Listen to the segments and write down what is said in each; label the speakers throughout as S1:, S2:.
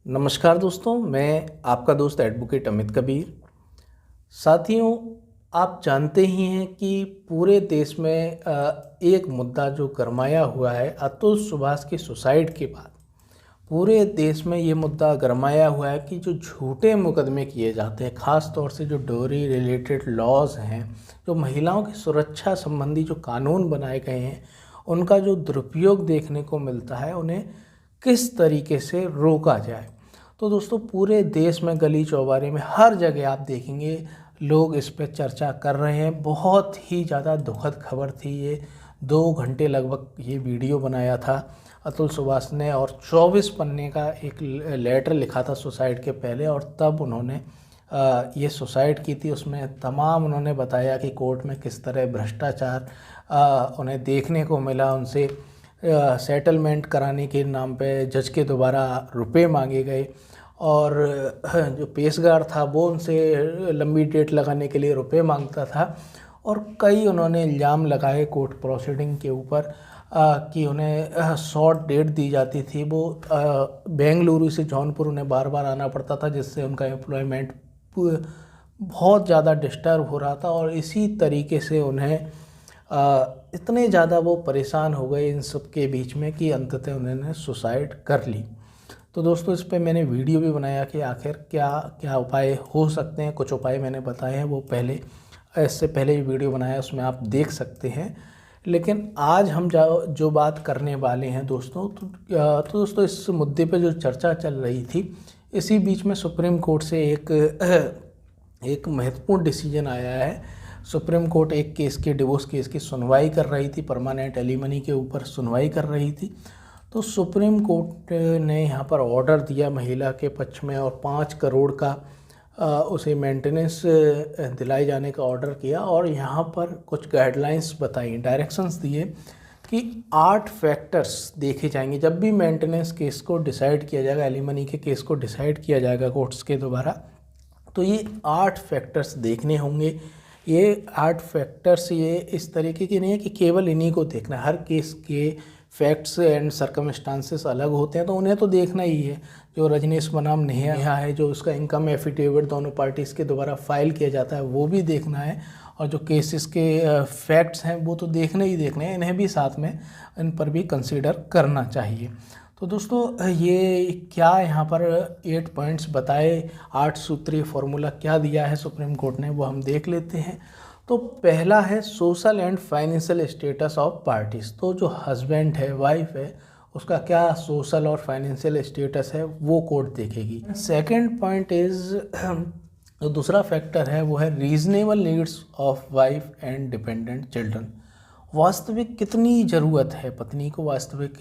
S1: नमस्कार दोस्तों, मैं आपका दोस्त एडवोकेट अमित कबीर। साथियों, आप जानते ही हैं कि पूरे देश में एक मुद्दा जो गरमाया हुआ है अतुल सुभाष के सुसाइड के बाद पूरे देश में ये मुद्दा गरमाया हुआ है कि जो झूठे मुकदमे किए जाते हैं, ख़ास तौर से जो डोरी रिलेटेड लॉज हैं, जो महिलाओं की सुरक्षा संबंधी जो कानून बनाए गए हैं, उनका जो दुरुपयोग देखने को मिलता है, उन्हें किस तरीके से रोका जाए। तो दोस्तों, पूरे देश में गली चौबारे में हर जगह आप देखेंगे लोग इस पे चर्चा कर रहे हैं। बहुत ही ज़्यादा दुखद खबर थी ये। 2 घंटे लगभग ये वीडियो बनाया था अतुल सुभाष ने और 24 पन्ने का एक लेटर लिखा था सुसाइड के पहले, और तब उन्होंने ये सुसाइड की थी। उसमें तमाम उन्होंने बताया कि कोर्ट में किस तरह भ्रष्टाचार उन्हें देखने को मिला। उनसे सेटलमेंट कराने के नाम पे जज के द्वारा रुपए मांगे गए, और जो पेशगार था वो उनसे लंबी डेट लगाने के लिए रुपए मांगता था। और कई उन्होंने इल्ज़ाम लगाए कोर्ट प्रोसीडिंग के ऊपर कि उन्हें शॉर्ट डेट दी जाती थी। वो बेंगलुरु से जौनपुर उन्हें बार बार आना पड़ता था, जिससे उनका एम्प्लॉयमेंट बहुत ज़्यादा डिस्टर्ब हो रहा था। और इसी तरीके से उन्हें इतने ज़्यादा वो परेशान हो गए इन सब के बीच में कि अंततः उन्होंने सुसाइड कर ली। तो दोस्तों, इस पे मैंने वीडियो भी बनाया कि आखिर क्या क्या उपाय हो सकते हैं। कुछ उपाय मैंने बताए हैं, वो इससे पहले ही वीडियो बनाया, उसमें आप देख सकते हैं। लेकिन आज हम जो बात करने वाले हैं दोस्तों, तो दोस्तों, इस मुद्दे पे जो चर्चा चल रही थी, इसी बीच में सुप्रीम कोर्ट से एक महत्वपूर्ण डिसीजन आया है। सुप्रीम कोर्ट एक केस के डिवोर्स केस की सुनवाई कर रही थी, परमानेंट एलिमनी के ऊपर सुनवाई कर रही थी। तो सुप्रीम कोर्ट ने यहाँ पर ऑर्डर दिया महिला के पक्ष में, और 5 करोड़ का उसे मेंटेनेंस दिलाए जाने का ऑर्डर किया। और यहाँ पर कुछ गाइडलाइंस बताई, डायरेक्शंस दिए कि 8 फैक्टर्स देखे जाएंगे जब भी मेंटेनेंस केस को डिसाइड किया जाएगा, एलिमनी के केस को डिसाइड किया जाएगा कोर्ट्स के द्वारा। तो ये 8 फैक्टर्स देखने होंगे। ये 8 फैक्टर्स ये इस तरीके के नहीं है कि केवल इन्हीं को देखना है। हर केस के फैक्ट्स एंड सर्कमस्टांसेस अलग होते हैं, तो उन्हें तो देखना ही है। जो रजनीश बनाम नेहा है, जो उसका इनकम एफिडेविट दोनों पार्टीज़ के द्वारा फाइल किया जाता है, वो भी देखना है। और जो केसेस के फैक्ट्स हैं वो तो देखने ही देखने हैं, इन्हें भी साथ में इन पर भी कंसीडर करना चाहिए। तो दोस्तों, ये क्या यहाँ पर 8 पॉइंट्स बताए, 8 सूत्रीय फॉर्मूला क्या दिया है सुप्रीम कोर्ट ने, वो हम देख लेते हैं। तो पहला है social and financial status of parties. तो जो हस्बैंड है, वाइफ है, उसका क्या सोशल और फाइनेंशियल स्टेटस है, वो कोर्ट देखेगी। सेकंड पॉइंट इज़, जो दूसरा फैक्टर है वो है reasonable needs of wife and dependent children. वास्तविक कितनी ज़रूरत है पत्नी को, वास्तविक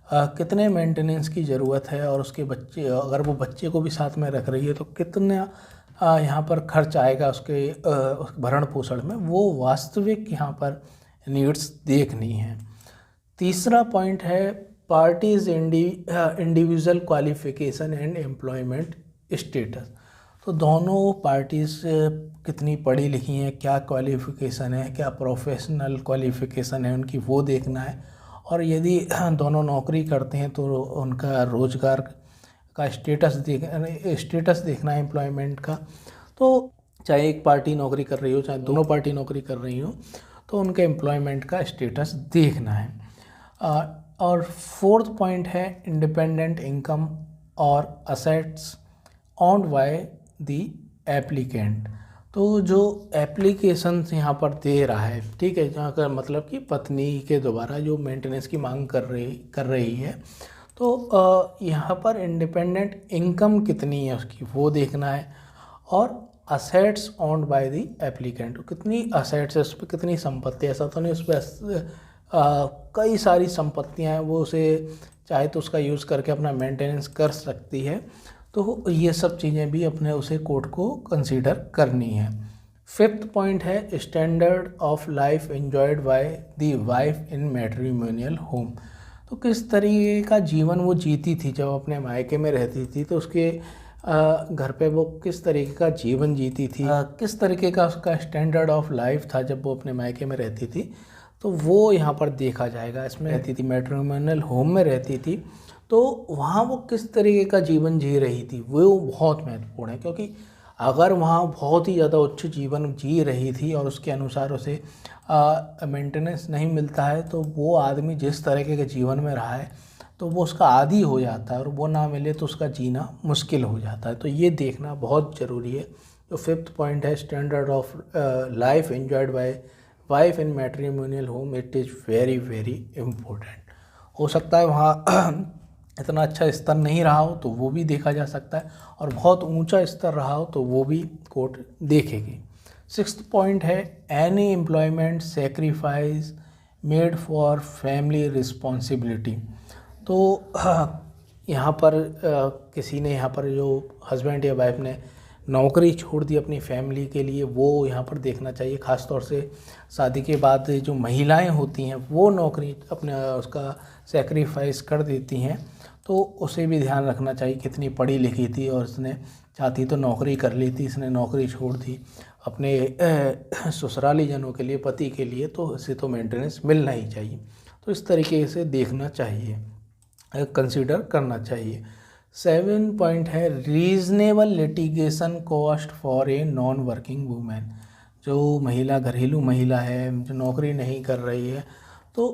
S1: कितने मेंटेनेंस की ज़रूरत है, और उसके बच्चे, अगर वो बच्चे को भी साथ में रख रही है तो कितना यहाँ पर खर्च आएगा उसके भरण पोषण में, वो वास्तविक यहाँ पर नीड्स देखनी है। तीसरा पॉइंट है parties individual qualification and employment status. तो दोनों पार्टीज़ कितनी पढ़ी लिखी हैं, क्या क्वालिफिकेशन है, क्या प्रोफेशनल क्वालिफिकेशन है उनकी, वो देखना है। और यदि दोनों नौकरी करते हैं तो उनका रोज़गार का स्टेटस देखना है, एम्प्लॉयमेंट का। तो चाहे एक पार्टी नौकरी कर रही हो, चाहे दोनों पार्टी नौकरी कर रही हो, तो उनके एम्प्लॉयमेंट का स्टेटस देखना है। और फोर्थ पॉइंट है इंडिपेंडेंट इनकम और assets owned by the applicant. तो जो एप्लीकेशन यहाँ पर दे रहा है, ठीक है, जहाँ का मतलब कि पत्नी के द्वारा जो मेंटेनेंस की मांग कर रही है, तो यहाँ पर इंडिपेंडेंट इनकम कितनी है उसकी, वो देखना है। और assets owned by the applicant, कितनी असेट्स है, उस पर कितनी संपत्ति है। ऐसा तो नहीं उस पर कई सारी संपत्तियाँ हैं, वो उसे चाहे तो उसका यूज़ करके अपना मेंटेनेंस कर सकती है। तो ये सब चीज़ें भी अपने उसे कोर्ट को कंसीडर करनी है। फिफ्थ पॉइंट है standard of life enjoyed by the wife in matrimonial home. तो किस तरीके का जीवन वो जीती थी जब अपने मायके में रहती थी, तो उसके घर पे वो किस तरीके का जीवन जीती थी, किस तरीके का उसका स्टैंडर्ड ऑफ लाइफ था जब वो अपने मायके में रहती थी, तो वो यहाँ पर देखा जाएगा। इसमें रहती थी, मैट्रिमोनियल होम में रहती थी, तो वहाँ वो किस तरीके का जीवन जी रही थी वो बहुत महत्वपूर्ण है, क्योंकि अगर वहाँ बहुत ही ज़्यादा उच्च जीवन जी रही थी और उसके अनुसार उसे मेंटेनेंस नहीं मिलता है, तो वो आदमी जिस तरीके के जीवन में रहा है तो वो उसका आदी हो जाता है, और वो ना मिले तो उसका जीना मुश्किल हो जाता है। तो ये देखना बहुत ज़रूरी है। जो फिफ्थ पॉइंट है, standard of life enjoyed bye wife in matrimonial home, it is very very important. हो सकता है वहाँ इतना अच्छा स्तर नहीं रहा हो तो वो भी देखा जा सकता है, और बहुत ऊंचा स्तर रहा हो तो वो भी कोर्ट देखेगी। सिक्स्थ पॉइंट है, any employment sacrifice made for family responsibility. तो यहाँ पर किसी ने यहाँ पर जो हस्बैंड या वाइफ ने नौकरी छोड़ दी अपनी फैमिली के लिए, वो यहाँ पर देखना चाहिए। ख़ास तौर से शादी के बाद जो महिलाएं होती हैं वो नौकरी अपने उसका सेक्रीफाइस कर देती हैं, तो उसे भी ध्यान रखना चाहिए। कितनी पढ़ी लिखी थी और इसने चाहती तो नौकरी कर ली थी, इसने नौकरी छोड़ दी अपने ससुराली जनों के लिए, पति के लिए, तो इसे तो मेंटेनेंस मिलना ही चाहिए। तो इस तरीके से देखना चाहिए, कंसीडर करना चाहिए। 7 पॉइंट है, reasonable litigation cost for a non working women. जो महिला घरेलू महिला है, जो नौकरी नहीं कर रही है, तो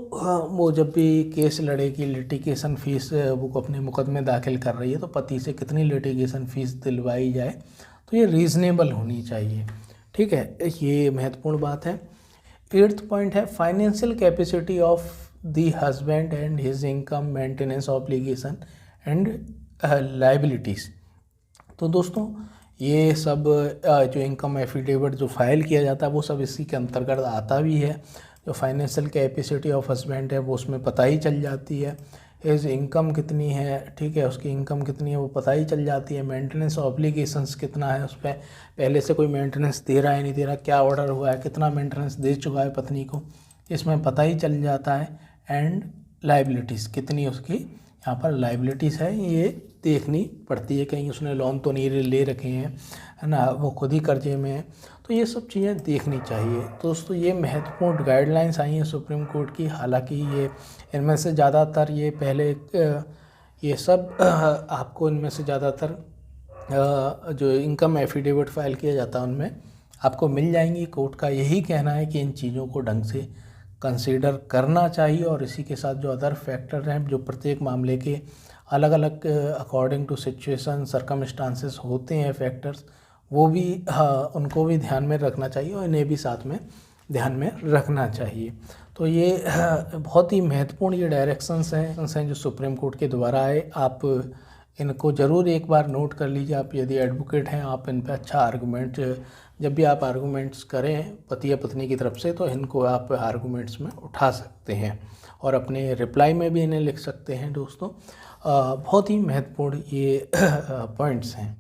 S1: वो जब भी केस लड़ेगी, लिटिगेशन फ़ीस वो अपने मुकदमे दाखिल कर रही है, तो पति से कितनी लिटिगेशन फ़ीस दिलवाई जाए तो ये रीज़नेबल होनी चाहिए। ठीक है, ये महत्वपूर्ण बात है। 8th पॉइंट है, financial capacity of the husband and his income, maintenance obligation and liabilities. तो दोस्तों ये सब जो इनकम एफिडेविट जो फाइल किया जाता है वो सब इसी के अंतर्गत आता भी है। जो फाइनेंशियल कैपेसिटी ऑफ हस्बैंड है वो उसमें पता ही चल जाती है। एज इनकम कितनी है, ठीक है, उसकी इनकम कितनी है वो पता ही चल जाती है। मेंटेनेंस ऑब्लिगेशंस कितना है, उस पर पहले से कोई मेंटेनेंस दे रहा है नहीं दे रहा, क्या ऑर्डर हुआ है, कितना मेंटेनेंस दे चुका है पत्नी को, इसमें पता ही चल जाता है। एंड लाइबिलिटीज़ कितनी उसकी यहाँ पर लाइबिलिटीज़ है ये देखनी पड़ती है, कहीं उसने लोन तो नहीं ले रखे हैं, है ना, वो खुद ही कर्जे में है, तो ये सब चीज़ें देखनी चाहिए। तो दोस्तों ये महत्वपूर्ण गाइडलाइंस आई हैं सुप्रीम कोर्ट की। हालांकि ये इनमें से ज़्यादातर ये पहले ये सब आपको इनमें से ज़्यादातर जो इनकम एफिडेविट फाइल किया जाता है उनमें आपको मिल जाएंगी। कोर्ट का यही कहना है कि इन चीज़ों को ढंग से कंसीडर करना चाहिए, और इसी के साथ जो अदर फैक्टर हैं जो प्रत्येक मामले के अलग अलग अकॉर्डिंग टू सिचुएशन सर्कमस्टांसेस होते हैं फैक्टर्स, वो भी उनको भी ध्यान में रखना चाहिए और इन्हें भी साथ में ध्यान में रखना चाहिए। तो ये बहुत ही महत्वपूर्ण ये डायरेक्शंस हैं जो सुप्रीम कोर्ट के द्वारा आए। आप इनको ज़रूर एक बार नोट कर लीजिए। आप यदि एडवोकेट हैं, आप इन पे अच्छा आर्गूमेंट, जब भी आप आर्गूमेंट्स करें पति या पत्नी की तरफ से, तो इनको आप आर्गूमेंट्स में उठा सकते हैं और अपने रिप्लाई में भी इन्हें लिख सकते हैं। दोस्तों बहुत ही महत्वपूर्ण ये पॉइंट्स हैं।